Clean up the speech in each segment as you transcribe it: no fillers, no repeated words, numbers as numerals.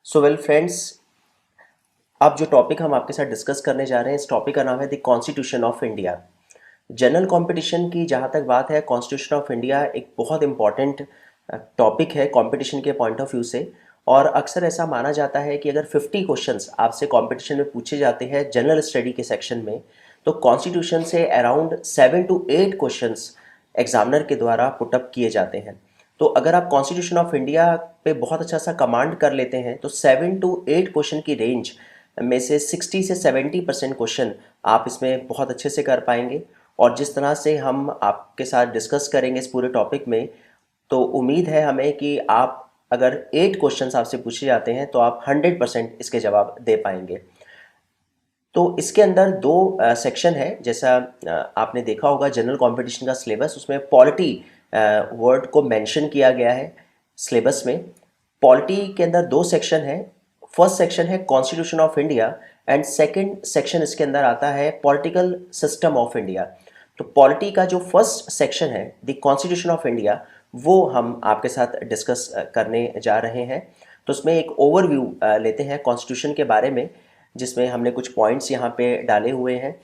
So well friends, अब जो topic हम आपके साथ डिस्कस करने जा रहे हैं, इस टॉपिक का नाम है the constitution of India. General competition की जहाँ तक बात है, कॉन्स्टिट्यूशन ऑफ इंडिया एक बहुत इंपॉर्टेंट टॉपिक है कंपटीशन के पॉइंट ऑफ व्यू से। और अक्सर ऐसा माना जाता है कि अगर 50 क्वेश्चंस आपसे कंपटीशन में पूछे जाते हैं जनरल स्टडी के सेक्शन में, तो कॉन्स्टिट्यूशन से अराउंड 7 to 8 क्वेश्चंस एग्जामिनर के द्वारा पुटअप किए जाते हैं। तो अगर आप कॉन्स्टिट्यूशन ऑफ इंडिया पे बहुत अच्छा सा कमांड कर लेते हैं तो 7 to 8 क्वेश्चन की रेंज में से 60 से 70% क्वेश्चन आप इसमें बहुत अच्छे से कर पाएंगे। और जिस तरह से हम आपके साथ डिस्कस करेंगे इस पूरे टॉपिक में, तो उम्मीद है हमें कि आप अगर 8 क्वेश्चंस आपसे पूछे जाते हैं तो आप 100% इसके जवाब दे पाएंगे। तो इसके अंदर दो सेक्शन है। जैसा आपने देखा होगा जनरल कंपटीशन का सिलेबस, उसमें पॉलिटी वर्ड को मेंशन किया गया है सिलेबस में। पॉलिटी के अंदर दो सेक्शन है। फर्स्ट सेक्शन है constitution of India and second section इसके अंदर आता है पॉलिटिकल सिस्टम ऑफ इंडिया। तो पॉलिटी का जो फर्स्ट सेक्शन है द कॉन्स्टिट्यूशन ऑफ इंडिया, वो हम आपके साथ डिस्कस करने जा रहे हैं। तो उसमें एक ओवरव्यू लेते हैं कॉन्स्टिट्यूशन के बारे में, जिसमें हमने कुछ पॉइंट्स यहाँ पे डाले हुए हैं।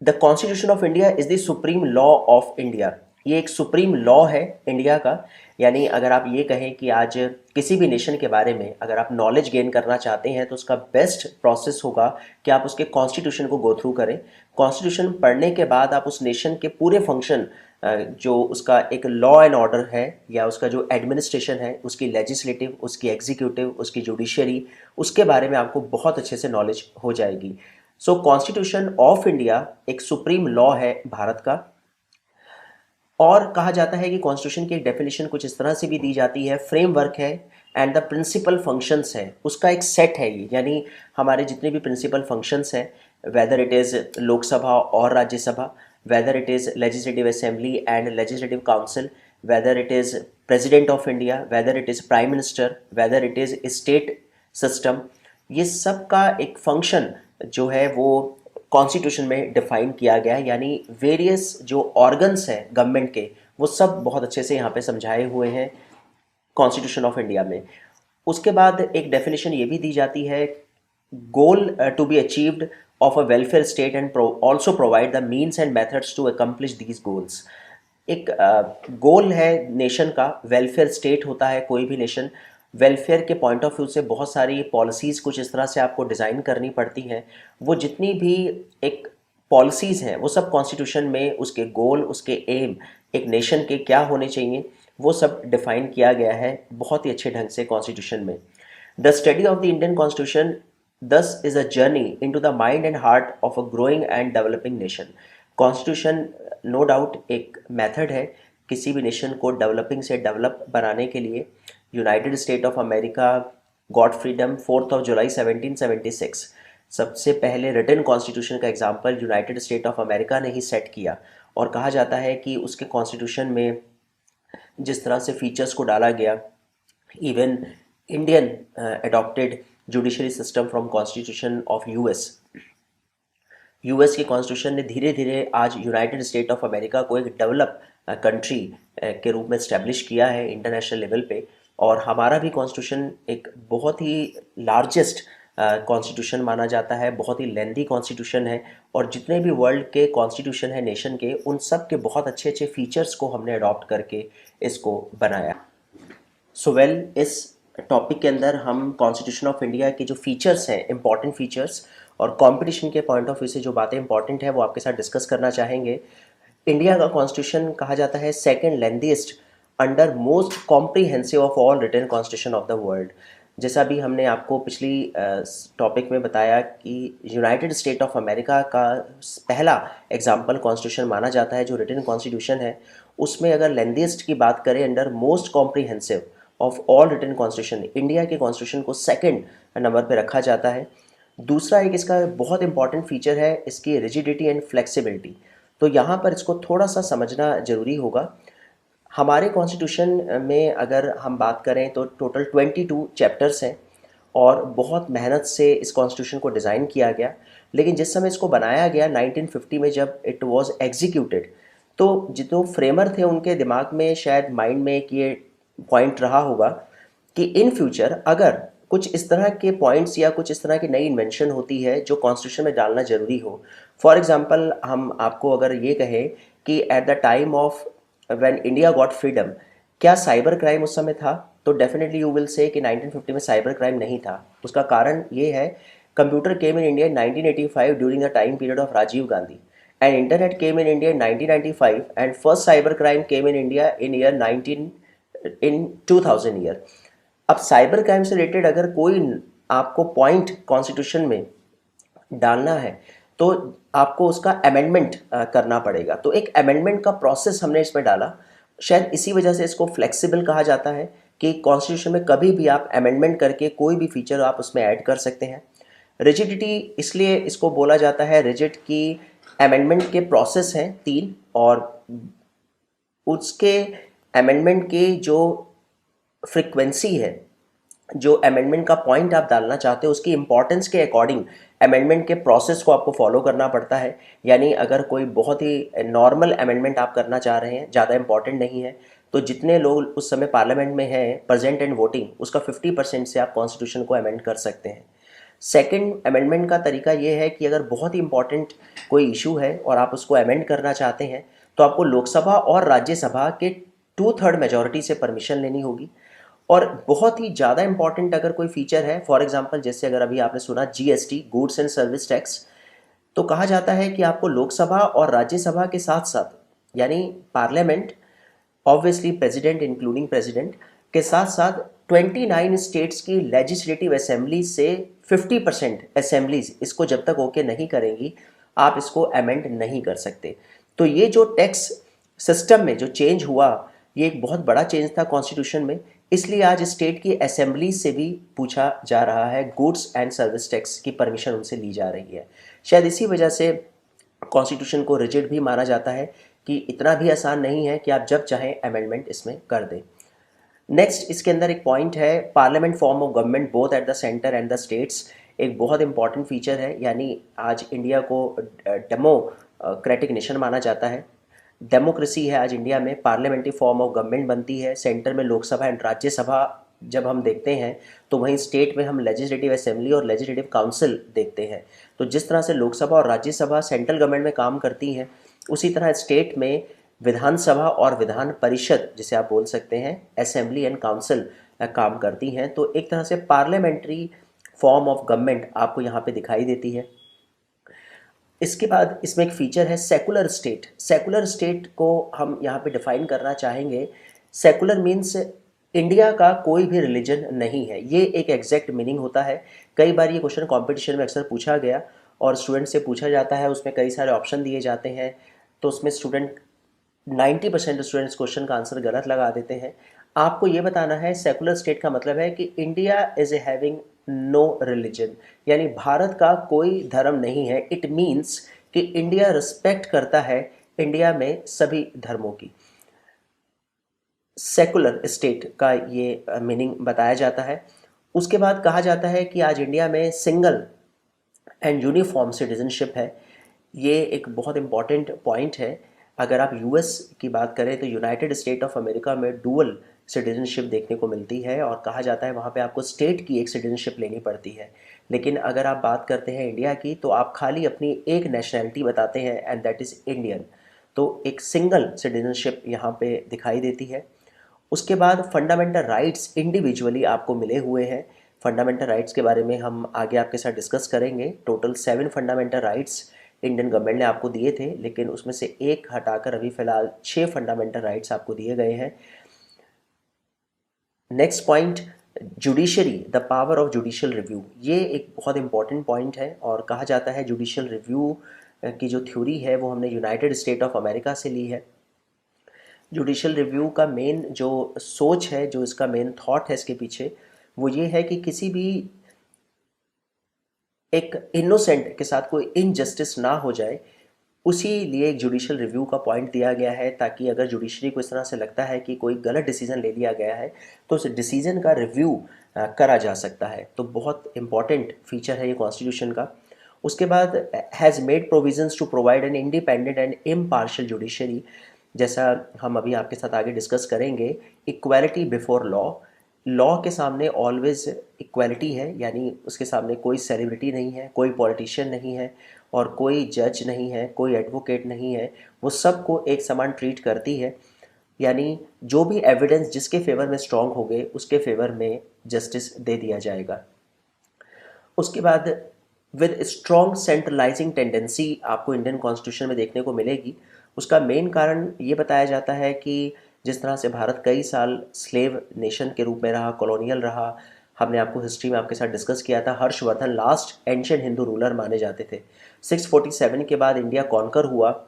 The constitution of India is the supreme law of India. ये एक सुप्रीम लॉ है इंडिया का। यानी अगर आप ये कहें कि आज किसी भी नेशन के बारे में अगर आप नॉलेज गेन करना चाहते हैं तो उसका बेस्ट प्रोसेस होगा कि आप उसके कॉन्स्टिट्यूशन को गो थ्रू करें। कॉन्स्टिट्यूशन पढ़ने के बाद आप उस नेशन के पूरे फंक्शन, जो उसका एक लॉ एंड ऑर्डर है या उसका जो एडमिनिस्ट्रेशन है, उसकी लेजिस्लेटिव, उसकी एग्जीक्यूटिव, उसकी जुडिशरी, उसके बारे में आपको बहुत अच्छे से नॉलेज हो जाएगी। सो कॉन्स्टिट्यूशन ऑफ इंडिया एक सुप्रीम लॉ है भारत का। और कहा जाता है कि कॉन्स्टिट्यूशन की एक डेफिनेशन कुछ इस तरह से भी दी जाती है, फ्रेमवर्क है एंड द प्रिंसिपल फंक्शंस है, उसका एक सेट है ये। यानी हमारे जितने भी प्रिंसिपल फंक्शंस हैं, वेदर इट इज़ लोकसभा और Rajya Sabha, whether it is legislative assembly and legislative council, whether it is president of India, whether it is prime minister, whether it is state system, ये सब का एक फंक्शन जो है वो कॉन्स्टिट्यूशन में डिफाइन किया गया है। यानी वेरियस जो ऑर्गन्स हैं गवर्नमेंट के, वो सब बहुत अच्छे से यहाँ पे समझाए हुए हैं कॉन्स्टिट्यूशन ऑफ इंडिया में। उसके बाद एक डेफिनेशन ये भी दी जाती है, goal to be achieved of a welfare state and also provide the means and methods to accomplish these goals. एक गोल है नेशन का, वेलफेयर स्टेट होता है कोई भी नेशन। वेलफेयर के पॉइंट ऑफ व्यू से बहुत सारी पॉलिसीज़ कुछ इस तरह से आपको डिज़ाइन करनी पड़ती हैं। वो जितनी भी एक पॉलिसीज़ हैं वो सब कॉन्स्टिट्यूशन में उसके गोल, उसके एम, एक नेशन के क्या होने चाहिए, वो सब डिफाइन किया गया है बहुत ही अच्छे ढंग से कॉन्स्टिट्यूशन में। The study of the Indian constitution thus is a journey into the mind and heart of a growing and developing nation। Constitution no doubt एक मेथड है किसी भी नेशन को डेवलपिंग से डेवलप बनाने के लिए। United state of America got freedom 4 जुलाई 1776। सबसे पहले रिटन कॉन्स्टिट्यूशन का example United state of America ने ही सेट किया। और कहा जाता है कि उसके कॉन्स्टिट्यूशन में जिस तरह से फीचर्स को डाला गया, even Indian adopted judiciary system from constitution of US. US के कॉन्स्टिट्यूशन ने धीरे धीरे आज यूनाइटेड स्टेट ऑफ अमेरिका को एक डेवलप कंट्री के रूप में इस्टेब्लिश किया है इंटरनेशनल लेवल पे। और हमारा भी कॉन्स्टिट्यूशन एक बहुत ही लार्जेस्ट कॉन्स्टिट्यूशन माना जाता है, बहुत ही लेंदी कॉन्स्टिट्यूशन है। और जितने भी वर्ल्ड के कॉन्स्टिट्यूशन है नेशन के, उन सब के बहुत अच्छे अच्छे फीचर्स को हमने अडॉप्ट करके इसको बनाया। सो वेल, इस टॉपिक के अंदर हम कॉन्स्टिट्यूशन ऑफ इंडिया के जो फीचर्स हैं, इंपॉर्टेंट फीचर्स, और कंपटीशन के पॉइंट ऑफ व्यू से जो बातें इंपॉर्टेंट है वो आपके साथ डिस्कस करना चाहेंगे। इंडिया का कॉन्स्टिट्यूशन कहा जाता है second lengthiest and most comprehensive of all written constitution of the world. जैसा भी हमने आपको पिछली टॉपिक में बताया कि यूनाइटेड स्टेट ऑफ अमेरिका का पहला एग्जाम्पल कॉन्स्टिट्यूशन माना जाता है जो रिटन कॉन्स्टिट्यूशन है। उसमें अगर लेंथीएस्ट की बात करें and most comprehensive of all written constitution, India के कॉन्स्टिट्यूशन को सेकंड नंबर पे रखा जाता है। दूसरा एक इसका बहुत इंपॉर्टेंट फीचर है इसकी रिजिडिटी एंड फ्लेक्सिबिलिटी। तो यहाँ पर इसको थोड़ा सा समझना ज़रूरी होगा। हमारे कॉन्स्टिट्यूशन में अगर हम बात करें तो टोटल 22 चैप्टर्स हैं और बहुत मेहनत से इस कॉन्स्टिट्यूशन को डिज़ाइन किया गया। लेकिन जिस समय इसको बनाया गया 1950 में, जब इट वाज एग्जीक्यूटेड, तो जितने फ्रेमर थे उनके दिमाग में शायद माइंड में एक ये पॉइंट रहा होगा कि इन फ्यूचर अगर कुछ इस तरह के पॉइंट्स या कुछ इस तरह की नई इन्वेंशन होती है जो कॉन्स्टिट्यूशन में डालना ज़रूरी हो। फॉर एग्ज़ाम्पल हम आपको अगर ये कहें कि eight the time of when India got freedom, क्या साइबर क्राइम उस समय था? तो डेफिनेटली यू विल से कि 1950 में साइबर क्राइम नहीं था। उसका कारण ये है, computer came in India in 1985 during the time period of Rajiv Gandhi, and internet came in India in 1995, and first cyber crime came in India in year 19 in 2000 year. अब साइबर क्राइम से related अगर कोई आपको पॉइंट कॉन्स्टिट्यूशन में डालना है तो आपको उसका अमेंडमेंट करना पड़ेगा। तो एक अमेंडमेंट का प्रोसेस हमने इसमें डाला। शायद इसी वजह से इसको फ्लेक्सिबल कहा जाता है कि कॉन्स्टिट्यूशन में कभी भी आप अमेंडमेंट करके कोई भी फीचर आप उसमें ऐड कर सकते हैं। रिजिडिटी इसलिए इसको बोला जाता है रिजिड की अमेंडमेंट के प्रोसेस हैं 3, और उसके अमेंडमेंट की जो फ्रिक्वेंसी है, जो अमेंडमेंट का पॉइंट आप डालना चाहते हो उसकी इंपॉर्टेंस के अकॉर्डिंग अमेंडमेंट के प्रोसेस को आपको फॉलो करना पड़ता है। यानी अगर कोई बहुत ही नॉर्मल अमेंडमेंट आप करना चाह रहे हैं, ज़्यादा इंपॉर्टेंट नहीं है, तो जितने लोग उस समय पार्लियामेंट में हैं प्रेजेंट एंड वोटिंग, उसका 50% से आप कॉन्स्टिट्यूशन को अमेंड कर सकते हैं। सेकंड अमेंडमेंट का तरीका ये है कि अगर बहुत ही इंपॉर्टेंट कोई इशू है और आप उसको अमेंड करना चाहते हैं तो आपको लोकसभा और राज्यसभा के 2/3 मेजॉरिटी से परमिशन लेनी होगी। और बहुत ही ज़्यादा इंपॉर्टेंट अगर कोई फीचर है, फॉर एग्जांपल जैसे अगर अभी आपने सुना GST, goods and service tax, तो कहा जाता है कि आपको लोकसभा और राज्यसभा के साथ साथ, यानी parliament, obviously president including president के साथ साथ 29 स्टेट्स की लेजिस्लेटिव असेंबली से 50% असेंबलीज इसको जब तक ओके नहीं करेंगी आप इसको अमेंड नहीं कर सकते। तो ये जो टैक्स सिस्टम में जो चेंज हुआ, ये एक बहुत बड़ा चेंज था कॉन्स्टिट्यूशन में। इसलिए आज स्टेट की असेंबली से भी पूछा जा रहा है, गुड्स एंड सर्विस टैक्स की परमिशन उनसे ली जा रही है। शायद इसी वजह से कॉन्स्टिट्यूशन को रिजिड भी माना जाता है कि इतना भी आसान नहीं है कि आप जब चाहें अमेंडमेंट इसमें कर दें। नेक्स्ट इसके अंदर एक पॉइंट है, parliament form of government both at the centre and the states. एक बहुत इंपॉर्टेंट फीचर है, यानी आज इंडिया को डेमोक्रेटिक नेशन माना जाता है। डेमोक्रेसी है आज इंडिया में, पार्लियामेंट्री फॉर्म ऑफ गवर्नमेंट बनती है, सेंटर में लोकसभा एंड राज्यसभा जब हम देखते हैं तो वहीं स्टेट में हम लेजिस्लेटिव असेंबली और लेजिस्लेटिव काउंसिल देखते हैं। तो जिस तरह से लोकसभा और राज्यसभा सेंट्रल गवर्नमेंट में काम करती हैं, उसी तरह स्टेट में विधानसभा और विधान परिषद, जिसे आप बोल सकते हैं असेंबली एंड काउंसिल, काम करती हैं। तो एक तरह से पार्लियामेंट्री फॉर्म ऑफ गवर्नमेंट आपको यहाँ पे दिखाई देती है। इसके बाद इसमें एक फीचर है सेकुलर स्टेट। सेकुलर स्टेट को हम यहाँ पे डिफाइन करना चाहेंगे। सेकुलर मीन्स इंडिया का कोई भी रिलीजन नहीं है, ये एक एग्जैक्ट मीनिंग होता है। कई बार ये क्वेश्चन कंपटीशन में अक्सर पूछा गया और स्टूडेंट से पूछा जाता है, उसमें कई सारे ऑप्शन दिए जाते हैं, तो उसमें स्टूडेंट 90% स्टूडेंट्स क्वेश्चन का आंसर गलत लगा देते हैं। आपको ये बताना है सेकुलर स्टेट का मतलब है कि India is having no religion, यानी भारत का कोई धर्म नहीं है। इट मीन्स कि इंडिया रिस्पेक्ट करता है इंडिया में सभी धर्मों की। सेकुलर स्टेट का ये मीनिंग बताया जाता है। उसके बाद कहा जाता है कि आज इंडिया में सिंगल एंड यूनिफॉर्म सिटीजनशिप है। ये एक बहुत इंपॉर्टेंट पॉइंट है। अगर आप यूएस की बात करें तो यूनाइटेड स्टेट ऑफ अमेरिका में डुअल सिटीजनशिप देखने को मिलती है और कहा जाता है वहाँ पे आपको स्टेट की एक सिटीजनशिप लेनी पड़ती है। लेकिन अगर आप बात करते हैं इंडिया की तो आप खाली अपनी एक नेशनैलिटी बताते हैं एंड दैट इज़ इंडियन। तो एक सिंगल सिटीजनशिप यहाँ पे दिखाई देती है। उसके बाद फंडामेंटल राइट्स इंडिविजुअली आपको मिले हुए हैं। फंडामेंटल राइट्स के बारे में हम आगे आपके साथ डिस्कस करेंगे। Total 7 fundamental rights Indian government ने आपको दिए थे, लेकिन उसमें से एक हटाकर अभी फ़िलहाल 6 फंडामेंटल राइट्स आपको दिए गए हैं। Next point, judiciary, the power of judicial review. ये एक बहुत इंपॉर्टेंट पॉइंट है और कहा जाता है जुडिशियल रिव्यू की जो थ्योरी है वो हमने यूनाइटेड स्टेट ऑफ अमेरिका से ली है। जुडिशियल रिव्यू का मेन जो सोच है, जो इसका मेन थॉट है इसके पीछे, वो ये है कि किसी भी एक इनोसेंट के साथ कोई इनजस्टिस ना हो जाए, उसी लिए एक जुडिशियल रिव्यू का पॉइंट दिया गया है, ताकि अगर जुडिशरी को इस तरह से लगता है कि कोई गलत डिसीजन ले लिया गया है तो उस डिसीजन का रिव्यू करा जा सकता है। तो बहुत इंपॉर्टेंट फीचर है ये कॉन्स्टिट्यूशन का। उसके बाद has made provisions to provide an independent and impartial judiciary. जैसा हम अभी आपके साथ आगे डिस्कस करेंगे, इक्वालिटी बिफोर लॉ, लॉ के सामने ऑलवेज इक्वालिटी है, यानी उसके सामने कोई सेलिब्रिटी नहीं है, कोई पॉलिटिशियन नहीं है और कोई जज नहीं है, कोई एडवोकेट नहीं है, वो सबको एक समान ट्रीट करती है। यानी जो भी एविडेंस जिसके फेवर में स्ट्रांग हो गए उसके फेवर में जस्टिस दे दिया जाएगा। उसके बाद विद स्ट्रॉन्ग सेंट्रलाइजिंग टेंडेंसी आपको इंडियन कॉन्स्टिट्यूशन में देखने को मिलेगी। उसका मेन कारण ये बताया जाता है कि जिस तरह से भारत कई साल स्लेव नेशन के रूप में रहा, कॉलोनियल रहा, हमने आपको हिस्ट्री में आपके साथ डिस्कस किया था, Harshvardhan last ancient Hindu ruler माने जाते थे। 647 के बाद इंडिया कॉन्कर हुआ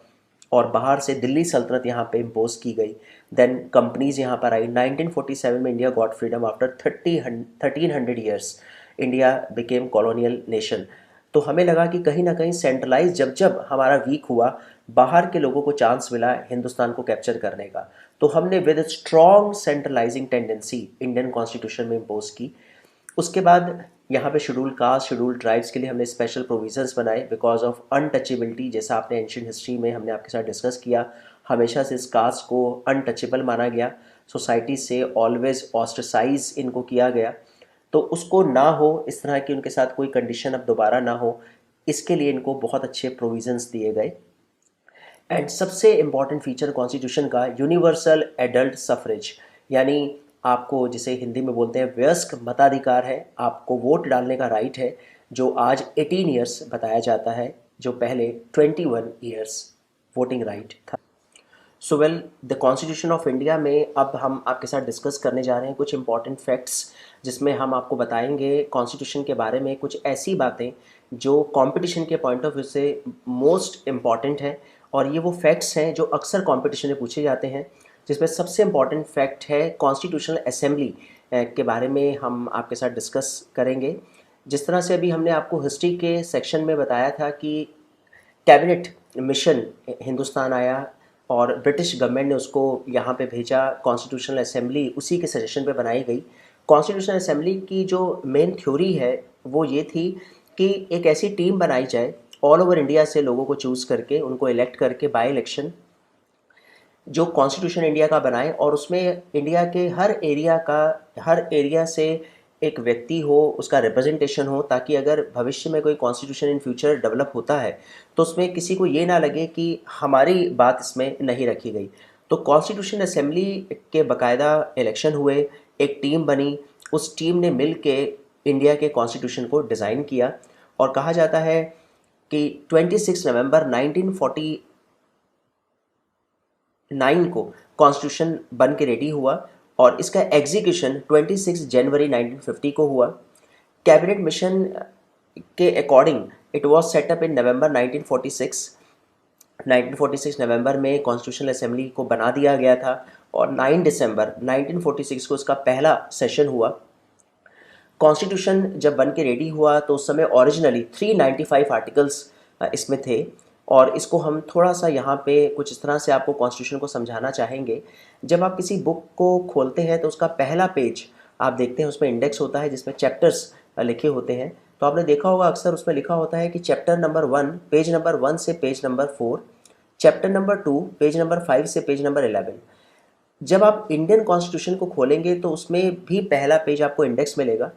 और बाहर से दिल्ली सल्तनत यहाँ पे इम्पोज की गई। देन कंपनीज यहाँ पर आई। 1947 में India got freedom after 1300 years. India became colonial nation. तो हमें लगा कि कहीं ना कहीं सेंट्रलाइज जब जब हमारा वीक हुआ, बाहर के लोगों को चांस मिला हिंदुस्तान को कैप्चर करने का, तो हमने with strong centralising tendency Indian constitution में इम्पोज की। उसके बाद यहाँ पे शेड्यूल कास्ट, शेड्यूल ट्राइब्स के लिए हमने स्पेशल प्रोविजंस बनाए बिकॉज ऑफ अनटचेबिलिटी। जैसा आपने एंशियंट हिस्ट्री में हमने आपके साथ डिस्कस किया, हमेशा से इस कास्ट को अनटचेबल माना गया, सोसाइटी से ऑलवेज ऑस्ट्रसाइज इनको किया गया। तो उसको ना हो, इस तरह की उनके साथ कोई कंडीशन अब दोबारा ना हो, इसके लिए इनको बहुत अच्छे प्रोविजंस दिए गए। एंड सबसे इम्पॉर्टेंट फीचर कॉन्स्टिट्यूशन का यूनिवर्सल एडल्ट सफरेज, यानी आपको जिसे हिंदी में बोलते हैं वयस्क मताधिकार है, आपको वोट डालने का राइट है, जो आज 18 ईयर्स बताया जाता है, जो पहले 21 ईयर्स वोटिंग राइट था। So well, the constitution of India में अब हम आपके साथ डिस्कस करने जा रहे हैं कुछ इंपॉर्टेंट फैक्ट्स, जिसमें हम आपको बताएंगे कॉन्स्टिट्यूशन के बारे में कुछ ऐसी बातें जो कंपटीशन के पॉइंट ऑफ व्यू से मोस्ट इम्पॉर्टेंट हैं। और ये वो फैक्ट्स हैं जो अक्सर कंपटीशन में पूछे जाते हैं, जिसमें सबसे इम्पॉर्टेंट फैक्ट है कॉन्स्टिट्यूशनल असेंबली के बारे में हम आपके साथ डिस्कस करेंगे। जिस तरह से अभी हमने आपको हिस्ट्री के सेक्शन में बताया था कि कैबिनेट मिशन हिंदुस्तान आया और ब्रिटिश गवर्नमेंट ने उसको यहाँ पे भेजा, कॉन्स्टिट्यूशनल असेंबली उसी के सजेशन पे बनाई गई। कॉन्स्टिट्यूशनल असेंबली की जो मेन थ्योरी है वो ये थी कि एक ऐसी टीम बनाई जाए ऑल ओवर इंडिया से लोगों को चूज़ करके, उनको इलेक्ट करके बाय इलेक्शन, जो कॉन्स्टिट्यूशन इंडिया का बनाए और उसमें इंडिया के हर एरिया से एक व्यक्ति हो, उसका रिप्रेजेंटेशन हो, ताकि अगर भविष्य में कोई कॉन्स्टिट्यूशन इन फ्यूचर डेवलप होता है तो उसमें किसी को ये ना लगे कि हमारी बात इसमें नहीं रखी गई। तो कॉन्स्टिट्यूशन असेंबली के बाकायदा इलेक्शन हुए, एक टीम बनी, उस टीम ने मिल के इंडिया के कॉन्स्टिट्यूशन को डिज़ाइन किया। और कहा जाता है कि 26 नवंबर 1949 को कॉन्स्टिट्यूशन बन के रेडी हुआ और इसका एग्जीक्यूशन 26 जनवरी 1950 को हुआ। कैबिनेट मिशन के अकॉर्डिंग इट वाज सेटअप इन नवंबर 1946 नवंबर में कॉन्स्टिट्यूशनल असेंबली को बना दिया गया था और 9 दिसंबर 1946 को इसका पहला सेशन हुआ। कॉन्स्टिट्यूशन जब बन के रेडी हुआ तो उस समय ओरिजिनली 395 आर्टिकल्स इसमें थे और इसको हम थोड़ा सा यहाँ पे कुछ इस तरह से आपको कॉन्स्टिट्यूशन को समझाना चाहेंगे। जब आप किसी बुक को खोलते हैं तो उसका पहला पेज आप देखते हैं, उसमें इंडेक्स होता है जिसमें चैप्टर्स लिखे होते हैं। तो आपने देखा होगा अक्सर उसमें लिखा होता है कि चैप्टर नंबर 1 पेज नंबर 1 से page number 4, chapter number 2 page number 5 से पेज नंबर 11। जब आप इंडियन कॉन्स्टिट्यूशन को खोलेंगे तो उसमें भी पहला पेज आपको इंडेक्स मिलेगा,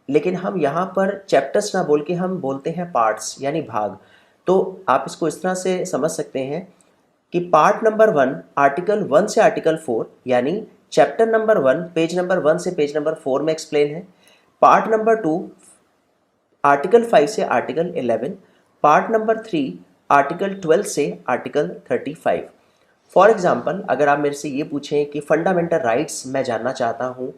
लेकिन हम यहाँ पर चैप्टर्स ना बोल के हम बोलते हैं पार्ट्स, यानी भाग। तो आप इसको इस तरह से समझ सकते हैं कि पार्ट नंबर 1 आर्टिकल 1 से आर्टिकल 4, यानी चैप्टर नंबर 1 पेज नंबर 1 से पेज नंबर 4 में एक्सप्लेन है। पार्ट नंबर 2 आर्टिकल 5 से आर्टिकल 11, पार्ट नंबर 3 आर्टिकल 12 से आर्टिकल 35। फॉर एग्जाम्पल, अगर आप मेरे से ये पूछें कि फंडामेंटल राइट्स मैं जानना चाहता हूँ,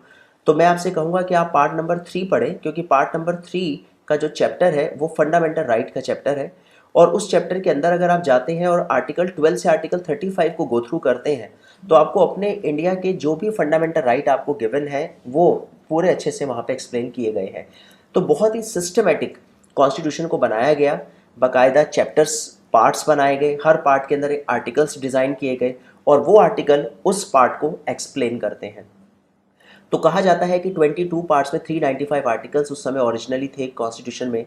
तो मैं आपसे कहूँगा कि आप पार्ट नंबर 3 पढ़ें, क्योंकि पार्ट नंबर 3 का जो चैप्टर है वो फंडामेंटल राइट का चैप्टर है। और उस चैप्टर के अंदर अगर आप जाते हैं और आर्टिकल 12 से आर्टिकल 35 को गो थ्रू करते हैं तो आपको अपने इंडिया के जो भी फंडामेंटल राइट आपको गिवन है वो पूरे अच्छे से वहाँ पे एक्सप्लेन किए गए हैं। तो बहुत ही सिस्टमेटिक कॉन्स्टिट्यूशन को बनाया गया, बाकायदा चैप्टर्स पार्ट्स बनाए गए, हर पार्ट के अंदर आर्टिकल्स डिज़ाइन किए गए और वो आर्टिकल उस पार्ट को एक्सप्लेन करते हैं। तो कहा जाता है कि 22 पार्ट्स में 395 आर्टिकल्स उस समय ओरिजिनली थे कॉन्स्टिट्यूशन में।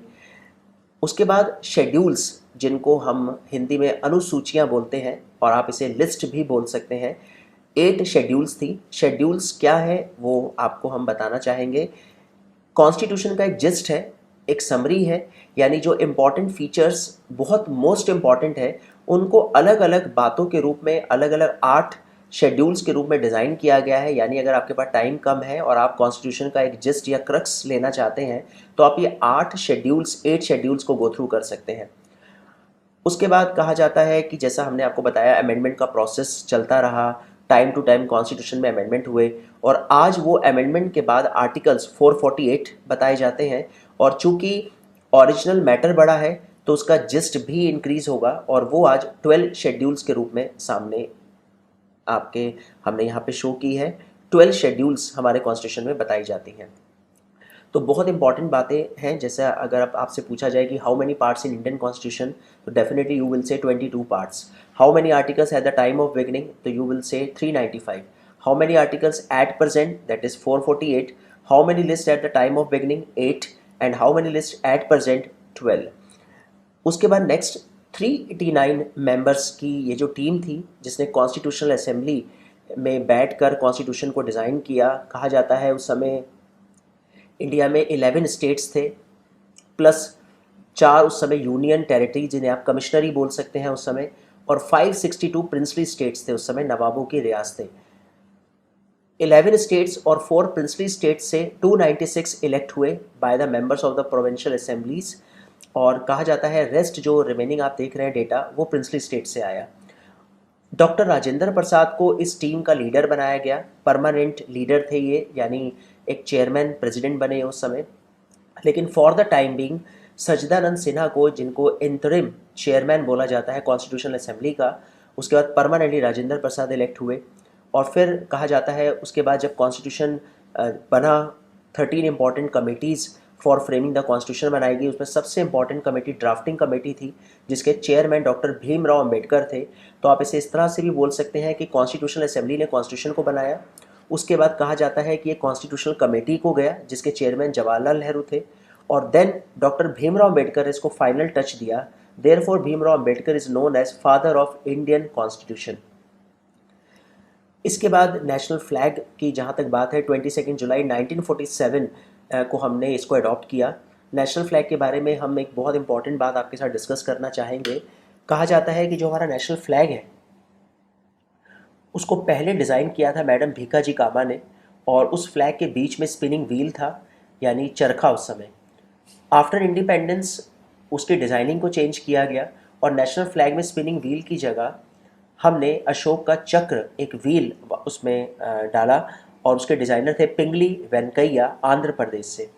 उसके बाद शेड्यूल्स, जिनको हम हिंदी में अनुसूचियां बोलते हैं और आप इसे लिस्ट भी बोल सकते हैं, 8 शेड्यूल्स थी। शेड्यूल्स क्या है वो आपको हम बताना चाहेंगे। कॉन्स्टिट्यूशन का एक जिस्ट है, एक समरी है, यानी जो इम्पॉर्टेंट फीचर्स बहुत मोस्ट इम्पॉर्टेंट है उनको अलग अलग बातों के रूप में अलग अलग 8 शेड्यूल्स के रूप में डिज़ाइन किया गया है। यानी अगर आपके पास टाइम कम है और आप कॉन्स्टिट्यूशन का एक जिस्ट या क्रक्स लेना चाहते हैं तो आप ये 8 शेड्यूल्स को गो थ्रू कर सकते हैं। उसके बाद कहा जाता है कि जैसा हमने आपको बताया अमेंडमेंट का प्रोसेस चलता रहा, टाइम टू टाइम कॉन्स्टिट्यूशन में अमेंडमेंट हुए और आज वो अमेंडमेंट के बाद आर्टिकल्स 448 बताए जाते हैं। और चूंकि ओरिजिनल मैटर बड़ा है तो उसका जिस्ट भी इंक्रीज होगा और वो आज 12 शेड्यूल्स के रूप में सामने आपके हमने यहाँ पे शो की है। 12 शेड्यूल्स हमारे कॉन्स्टिट्यूशन में बताई जाती हैं। तो बहुत इंपॉर्टेंट बातें हैं। जैसा अगर आपसे पूछा जाए कि how many parts in Indian constitution, तो definitely you will say 22 parts. How many articles at the time of beginning, तो you will say 395। How many articles at present, that is 448। How many list at the time of beginning, 8। And how many list at present, 12। उसके बाद next 389 members की ये जो team थी जिसने constitutional assembly में बैठकर कॉन्स्टिट्यूशन को डिज़ाइन किया। कहा जाता है उस समय इंडिया में 11 स्टेट्स थे प्लस 4 उस समय यूनियन टेरिटरी जिन्हें आप कमिश्नरी बोल सकते हैं उस समय, और 562 प्रिंसली स्टेट्स थे उस समय, नवाबों की रियासतें। 11 स्टेट्स और 4 प्रिंसली स्टेट्स से 296 इलेक्ट हुए by the members of the provincial assemblies. और कहा जाता है रेस्ट जो रिमेनिंग आप देख रहे हैं डेटा वो प्रिंसली स्टेट से आया। डॉक्टर राजेंद्र प्रसाद को इस टीम का लीडर बनाया गया। परमानेंट लीडर थे ये, यानी एक चेयरमैन प्रेसिडेंट बने उस समय। लेकिन फॉर द टाइम बीइंग सच्चिदानंद सिन्हा को, जिनको इंटरिम चेयरमैन बोला जाता है कॉन्स्टिट्यूशनल असेंबली का, उसके बाद परमानेंटली राजेंद्र प्रसाद इलेक्ट हुए। और फिर कहा जाता है उसके बाद जब कॉन्स्टिट्यूशन बना 13 important committees for framing the constitution बनाई गई। उसमें सबसे इंपॉर्टेंट कमेटी ड्राफ्टिंग कमेटी थी जिसके चेयरमैन डॉक्टर भीमराव अंबेडकर थे। तो आप इसे इस तरह से भी बोल सकते हैं कि कॉन्स्टिट्यूशनल असेंबली ने कॉन्स्टिट्यूशन को बनाया। उसके बाद कहा जाता है कि ये कॉन्स्टिट्यूशनल कमेटी को गया जिसके चेयरमैन जवाहरलाल नेहरू थे। और देन डॉक्टर भीमराव अंबेडकर इसको फाइनल टच दिया। Therefore Bhimrao Ambedkar is known as father of Indian constitution. इसके बाद नेशनल फ्लैग की जहाँ तक बात है 22 जुलाई 1947 को हमने इसको अडॉप्ट किया। नेशनल फ्लैग के बारे में हम एक बहुत इंपॉर्टेंट बात आपके साथ डिस्कस करना चाहेंगे। कहा जाता है कि जो हमारा नेशनल फ्लैग है उसको पहले डिज़ाइन किया था मैडम भीकाजी कामा ने, और उस फ्लैग के बीच में स्पिनिंग व्हील था यानी चरखा उस समय। आफ्टर इंडिपेंडेंस उसकी डिज़ाइनिंग को चेंज किया गया और नेशनल फ्लैग में स्पिनिंग व्हील की जगह हमने अशोक का चक्र एक व्हील उसमें डाला और उसके डिज़ाइनर थे पिंगली वेंकैया आंध्र प्रदेश से।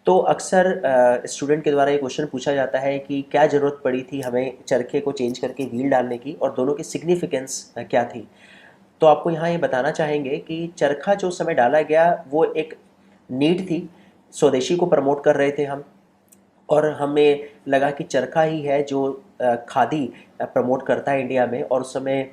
तो अक्सर स्टूडेंट के द्वारा ये क्वेश्चन पूछा जाता है कि क्या ज़रूरत पड़ी थी हमें चरखे को चेंज करके व्हील डालने की और दोनों की सिग्निफिकेंस क्या थी। तो आपको यहाँ ये बताना चाहेंगे कि चरखा जो उस समय डाला गया वो एक नीड थी, स्वदेशी को प्रमोट कर रहे थे हम, और हमें लगा कि चरखा ही है जो खादी प्रमोट करता है इंडिया में। और उस समय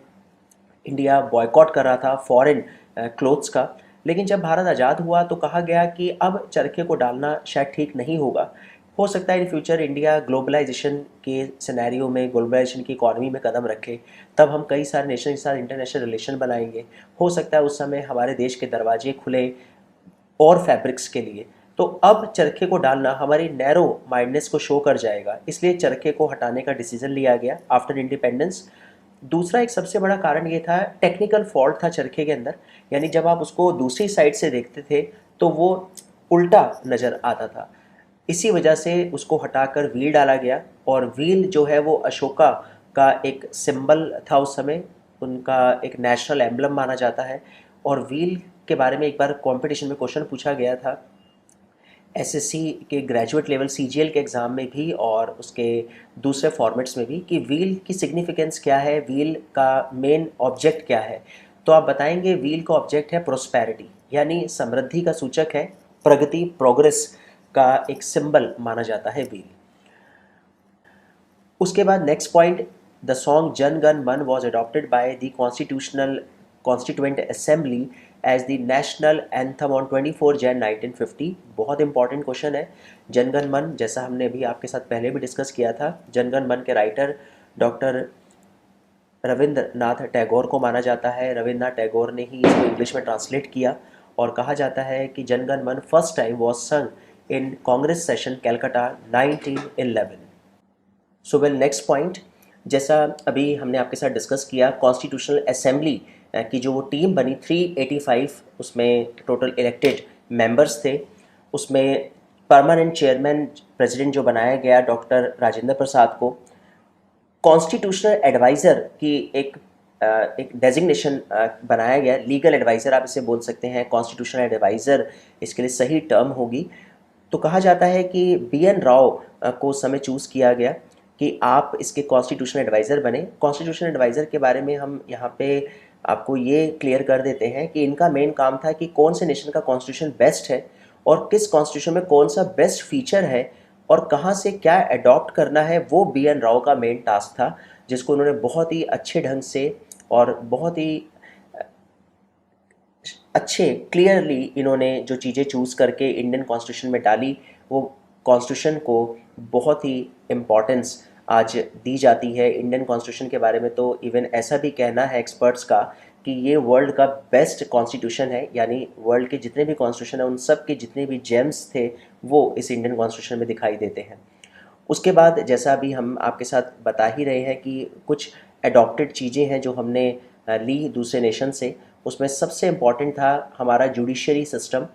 इंडिया बॉयकॉट कर रहा था फॉरेन क्लोथ्स का। लेकिन जब भारत आज़ाद हुआ तो कहा गया कि अब चरखे को डालना शायद ठीक नहीं होगा। हो सकता है इन फ्यूचर इंडिया ग्लोबलाइजेशन के सिनेरियो में, ग्लोबलाइजेशन की इकॉनमी में कदम रखे, तब हम कई सारे नेशन के साथ इंटरनेशनल रिलेशन बनाएंगे। हो सकता है उस समय हमारे देश के दरवाजे खुले और फैब्रिक्स के लिए। तो अब चरखे को डालना हमारी नैरो माइंडनेस को शो कर जाएगा, इसलिए चरखे को हटाने का डिसीजन लिया गया आफ्टर इंडिपेंडेंस। दूसरा एक सबसे बड़ा कारण ये था, टेक्निकल फॉल्ट था चरखे के अंदर, यानी जब आप उसको दूसरी साइड से देखते थे तो वो उल्टा नज़र आता था। इसी वजह से उसको हटाकर व्हील डाला गया। और व्हील जो है वो अशोका का एक सिंबल था उस समय, उनका एक नेशनल एम्बलम माना जाता है। और व्हील के बारे में एक बार कंपटीशन में क्वेश्चन पूछा गया था एसएससी के ग्रेजुएट लेवल सीजीएल के एग्ज़ाम में भी और उसके दूसरे फॉर्मेट्स में भी, कि व्हील की सिग्निफिकेंस क्या है, व्हील का मेन ऑब्जेक्ट क्या है। तो आप बताएंगे व्हील का ऑब्जेक्ट है प्रोस्पेरिटी, यानी समृद्धि का सूचक है, प्रगति, प्रोग्रेस का एक सिंबल माना जाता है व्हील। उसके बाद next point, the song Jana Gana Mana was adopted by the constituent assembly as the national anthem on 24 Jan 1950। बहुत इंपॉर्टेंट क्वेश्चन है। जनगण मन, जैसा हमने अभी आपके साथ पहले भी डिस्कस किया था, जनगण मन के राइटर डॉक्टर रविंद्रनाथ टैगोर को माना जाता है। रविंद्रनाथ टैगोर ने ही इसको इंग्लिश में ट्रांसलेट किया और कहा जाता है कि जनगण मन फर्स्ट टाइम वॉज संग इन Congress session Calcutta 1911। So well, next point, जैसा अभी हमने आपके साथ डिस्कस किया, कॉन्स्टिट्यूशनल असेंबली की जो वो टीम बनी 385, उसमें टोटल इलेक्टेड मेंबर्स थे। उसमें परमानेंट चेयरमैन प्रेसिडेंट जो बनाया गया डॉक्टर राजेंद्र प्रसाद को, कॉन्स्टिट्यूशनल एडवाइज़र की एक डेजिग्नेशन बनाया गया, लीगल एडवाइज़र आप इसे बोल सकते हैं, कॉन्स्टिट्यूशनल एडवाइज़र इसके लिए सही टर्म होगी। तो कहा जाता है कि BN राव को उस समय चूज़ किया गया कि आप इसके कॉन्स्टिट्यूशनल एडवाइज़र बने। कॉन्स्टिट्यूशनल एडवाइज़र के बारे में हम यहाँ पे आपको ये क्लियर कर देते हैं कि इनका मेन काम था कि कौन से नेशन का कॉन्स्टिट्यूशन बेस्ट है और किस कॉन्स्टिट्यूशन में कौन सा बेस्ट फीचर है और कहाँ से क्या अडॉप्ट करना है, वो BN राव का मेन टास्क था, जिसको उन्होंने बहुत ही अच्छे ढंग से और बहुत ही अच्छे क्लियरली इन्होंने जो चीज़ें चूज़ करके इंडियन कॉन्स्टिट्यूशन में डाली, वो कॉन्स्टिट्यूशन को बहुत ही इम्पोर्टेंस आज दी जाती है। इंडियन कॉन्स्टिट्यूशन के बारे में तो इवन ऐसा भी कहना है एक्सपर्ट्स का कि ये वर्ल्ड का बेस्ट कॉन्स्टिट्यूशन है, यानी वर्ल्ड के जितने भी कॉन्स्टिट्यूशन हैं उन सब के जितने भी जेम्स थे वो इस इंडियन कॉन्स्टिट्यूशन में दिखाई देते हैं। उसके बाद जैसा अभी हम आपके साथ बता ही रहे हैं कि कुछ एडॉप्टेड चीज़ें हैं जो हमने ली दूसरे नेशन से, उसमें सबसे इम्पॉर्टेंट था हमारा judiciary system.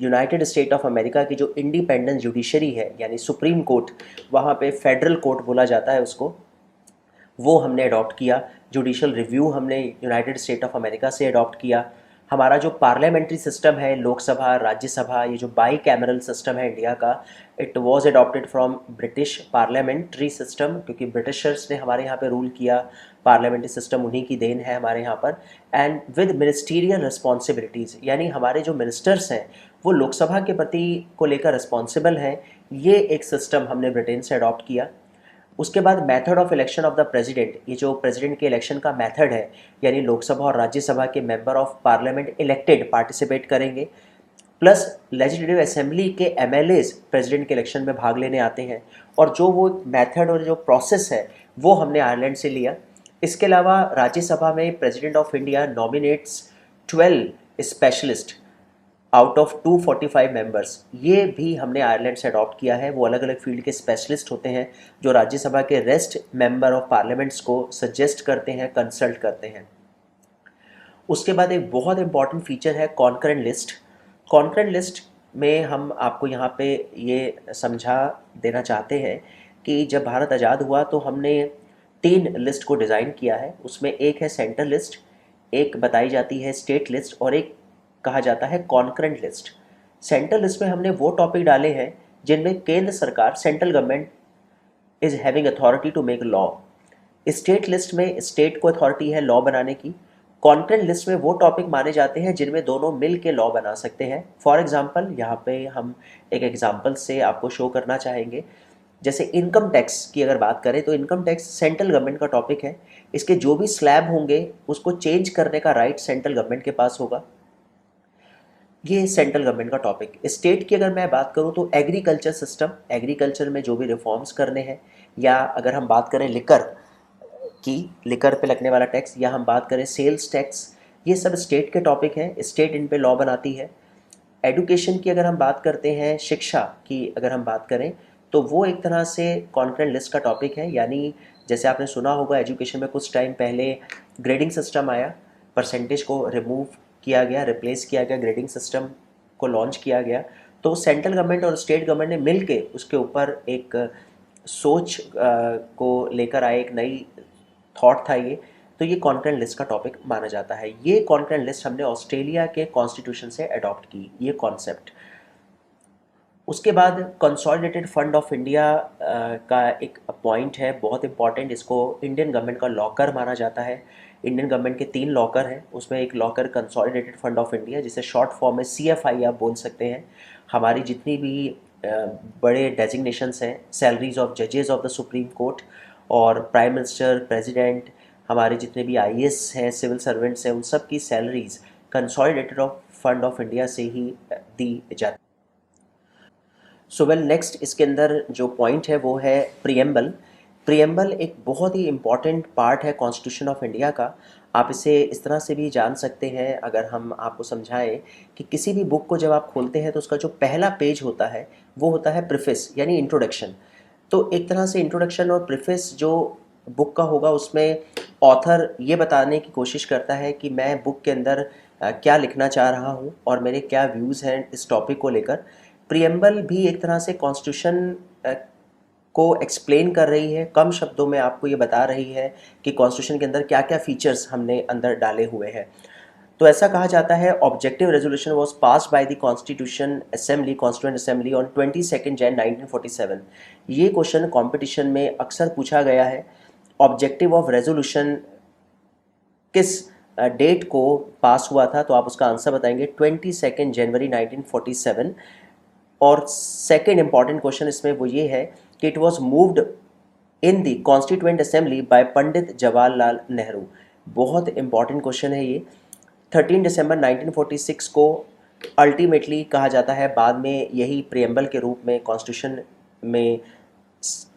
United state of America की जो इंडिपेंडेंट जुडिशरी है, यानी सुप्रीम कोर्ट, वहाँ पे फेडरल कोर्ट बोला जाता है उसको, वो हमने अडॉप्ट किया। जुडिशल रिव्यू हमने यूनाइटेड स्टेट ऑफ अमेरिका से अडॉप्ट किया। हमारा जो पार्लियामेंट्री सिस्टम है, लोकसभा राज्यसभा, ये जो बाई कैमरल सिस्टम है इंडिया का, it was adopted from British parliamentary system, क्योंकि ब्रिटिशर्स ने हमारे यहाँ पे रूल किया। पार्लियामेंट्री सिस्टम उन्हीं की देन है हमारे यहाँ पर। एंड विद मिनिस्टीरियल रिस्पॉन्सिबिलिटीज़, यानी हमारे जो मिनिस्टर्स हैं वो लोकसभा के प्रति को लेकर रिस्पॉन्सिबल हैं। ये एक सिस्टम हमने ब्रिटेन से अडॉप्ट किया। उसके बाद method of election of the president, ये जो प्रेसिडेंट के इलेक्शन का मेथड है, यानी लोकसभा और राज्यसभा के member of parliament elected participate करेंगे, प्लस लेजिस्लेटिव असेंबली के MLAs प्रेसिडेंट के इलेक्शन में भाग लेने आते हैं। और जो वो मेथड और जो प्रोसेस है वो हमने आयरलैंड से लिया। इसके अलावा राज्यसभा में president of India nominates 12 specialist out of 245 members, ये भी हमने आयरलैंड से अडॉप्ट किया है। वो अलग अलग फील्ड के स्पेशलिस्ट होते हैं जो राज्यसभा के रेस्ट मेंबर ऑफ पार्लियामेंट्स को सजेस्ट करते हैं, कंसल्ट करते हैं। उसके बाद एक बहुत इंपॉर्टेंट फीचर है कॉन्करेंट लिस्ट। कॉन्करेंट लिस्ट में हम आपको यहाँ पे ये समझा देना चाहते हैं कि जब भारत आज़ाद हुआ तो हमने 3 लिस्ट को डिज़ाइन किया है। उसमें एक है सेंट्रल लिस्ट, एक बताई जाती है स्टेट लिस्ट और एक कहा जाता है कॉन्करेंट लिस्ट। सेंट्रल लिस्ट में हमने वो टॉपिक डाले हैं जिनमें केंद्र सरकार, central government is having authority to make law. State list में स्टेट को अथॉरिटी है लॉ बनाने की। कॉन्करेंट लिस्ट में वो टॉपिक माने जाते हैं जिनमें दोनों मिल के लॉ बना सकते हैं। फॉर एग्जांपल, यहाँ पे हम एक एग्जांपल से आपको शो करना चाहेंगे। जैसे इनकम टैक्स की अगर बात करें तो इनकम टैक्स सेंट्रल गवर्नमेंट का टॉपिक है। इसके जो भी स्लैब होंगे उसको चेंज करने का राइट सेंट्रल गवर्नमेंट के पास होगा। ये सेंट्रल गवर्नमेंट का टॉपिक। स्टेट की अगर मैं बात करूँ तो एग्रीकल्चर सिस्टम, एग्रीकल्चर में जो भी रिफॉर्म्स करने हैं, या अगर हम बात करें लिकर की, लिकर पे लगने वाला टैक्स, या हम बात करें सेल्स टैक्स, ये सब स्टेट के टॉपिक हैं। स्टेट इन पे लॉ बनाती है। एडुकेशन की अगर हम बात करते हैं, शिक्षा की अगर हम बात करें तो वो एक तरह से कॉन्करेंट लिस्ट का टॉपिक है। यानी जैसे आपने सुना होगा एजुकेशन में कुछ टाइम पहले ग्रेडिंग सिस्टम आया, परसेंटेज को रिमूव किया गया, रिप्लेस किया गया, ग्रेडिंग सिस्टम को लॉन्च किया गया। तो सेंट्रल गवर्नमेंट और स्टेट गवर्नमेंट ने मिल के उसके ऊपर एक सोच को लेकर आए, एक नई थॉट था ये। तो ये कॉन्करेंट लिस्ट का टॉपिक माना जाता है। ये कॉन्करेंट लिस्ट हमने ऑस्ट्रेलिया के कॉन्स्टिट्यूशन से अडॉप्ट की, ये कॉन्सेप्ट। उसके बाद कंसोलिडेटेड फंड ऑफ इंडिया का एक पॉइंट है बहुत इंपॉर्टेंट। इसको इंडियन गवर्नमेंट का लॉकर माना जाता है। इंडियन गवर्नमेंट के 3 लॉकर हैं, उसमें एक locker consolidated fund of India, जिसे शॉर्ट फॉर्म में CFI आप बोल सकते हैं। हमारी जितनी भी बड़े डेजिग्नेशंस हैं, सैलरीज ऑफ जजेस ऑफ द सुप्रीम कोर्ट और प्राइम मिनिस्टर, प्रेसिडेंट, हमारे जितने भी IAS हैं, सिविल सर्वेंट्स हैं, उन सब की salaries consolidated of fund of India से ही दी जाती। सो वेल, नेक्स्ट इसके अंदर जो पॉइंट है वो है प्रीएम्बल। प्रियम्बल एक बहुत ही इम्पॉर्टेंट पार्ट है कॉन्स्टिट्यूशन ऑफ इंडिया का। आप इसे इस तरह से भी जान सकते हैं, अगर हम आपको समझाएं कि किसी भी बुक को जब आप खोलते हैं तो उसका जो पहला पेज होता है वो होता है प्रिफेस यानी इंट्रोडक्शन। तो एक तरह से इंट्रोडक्शन और प्रिफेस जो बुक का होगा उसमें ऑथर ये बताने की कोशिश करता है कि मैं बुक के अंदर क्या लिखना चाह रहा हूँ और मेरे क्या व्यूज़ हैं इस टॉपिक को लेकर। प्रियम्बल भी एक तरह से कॉन्स्टिट्यूशन को एक्सप्लेन कर रही है, कम शब्दों में आपको ये बता रही है कि कॉन्स्टिट्यूशन के अंदर क्या क्या फीचर्स हमने अंदर डाले हुए हैं। तो ऐसा कहा जाता है objective resolution was passed by the constitution assembly constituent assembly on 22 Jain 1947। ये क्वेश्चन कंपटीशन में अक्सर पूछा गया है। ऑब्जेक्टिव ऑफ रेजोल्यूशन किस डेट को पास हुआ था, तो आप उसका आंसर बताएंगे 22 जनवरी 1947। और सेकेंड इंपॉर्टेंट क्वेश्चन इसमें वो ये है कि it was moved in the constituent assembly by Pandit Jawaharlal Nehru. बहुत इंपॉर्टेंट क्वेश्चन है ये। 13 दिसंबर 1946 को अल्टीमेटली कहा जाता है, बाद में यही प्रियम्बल के रूप में कॉन्स्टिट्यूशन में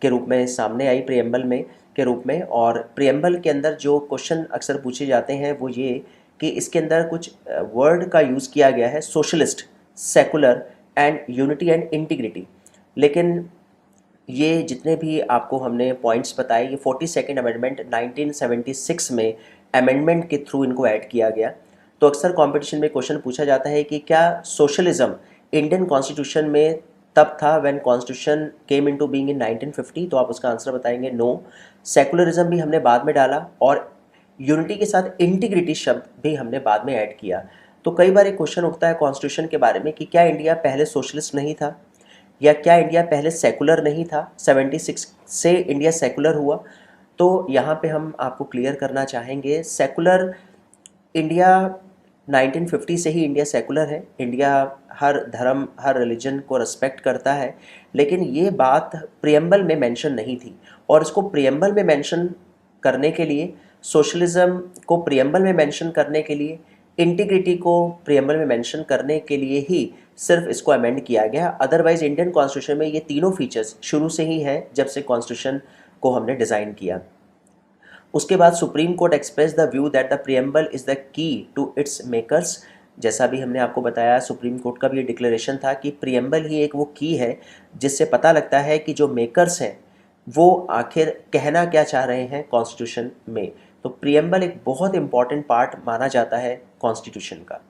के रूप में सामने आई, प्रियम्बल में के रूप में। और प्रियम्बल के अंदर जो क्वेश्चन अक्सर पूछे जाते हैं वो ये कि इसके अंदर कुछ वर्ड का यूज़ किया गया है, socialist, secular and unity and integrity. लेकिन ये जितने भी आपको हमने पॉइंट्स बताए ये 42nd अमेंडमेंट 1976 में अमेंडमेंट के थ्रू इनको ऐड किया गया। तो अक्सर कंपटीशन में क्वेश्चन पूछा जाता है कि क्या सोशलिज्म इंडियन कॉन्स्टिट्यूशन में तब था when constitution came into being in 1950, तो आप उसका आंसर बताएंगे नो। सेकुलरिज्म भी हमने बाद में डाला और यूनिटी के साथ इंटीग्रिटी शब्द भी हमने बाद में ऐड किया। तो कई बार एक क्वेश्चन उठता है कॉन्स्टिट्यूशन के बारे में कि क्या इंडिया पहले सोशलिस्ट नहीं था, या क्या इंडिया पहले सेकुलर नहीं था, 76 से इंडिया सेकुलर हुआ। तो यहाँ पे हम आपको क्लियर करना चाहेंगे सेकुलर इंडिया 1950 से ही इंडिया सेकुलर है। इंडिया हर धर्म हर रिलीजन को रिस्पेक्ट करता है, लेकिन ये बात प्रियम्बल में मेंशन नहीं थी। और इसको प्रियम्बल में मेंशन करने के लिए, सोशलिज्म को प्रियम्बल में मेंशन करने के लिए, इंटीग्रिटी को प्रियम्बल में मेंशन करने के लिए ही सिर्फ इसको अमेंड किया गया। अदरवाइज इंडियन कॉन्स्टिट्यूशन में ये तीनों फीचर्स शुरू से ही हैं जब से कॉन्स्टिट्यूशन को हमने डिज़ाइन किया। उसके बाद supreme court express the view that the preamble is the key to its makers. जैसा भी हमने आपको बताया, सुप्रीम कोर्ट का भी ये डिक्लेरेशन था कि प्रियम्बल ही एक वो की है जिससे पता लगता है कि जो मेकर्स हैं वो आखिर कहना क्या चाह रहे हैं कॉन्स्टिट्यूशन में। तो प्रियम्बल एक बहुत इंपॉर्टेंट पार्ट माना जाता है कॉन्स्टिट्यूशन का।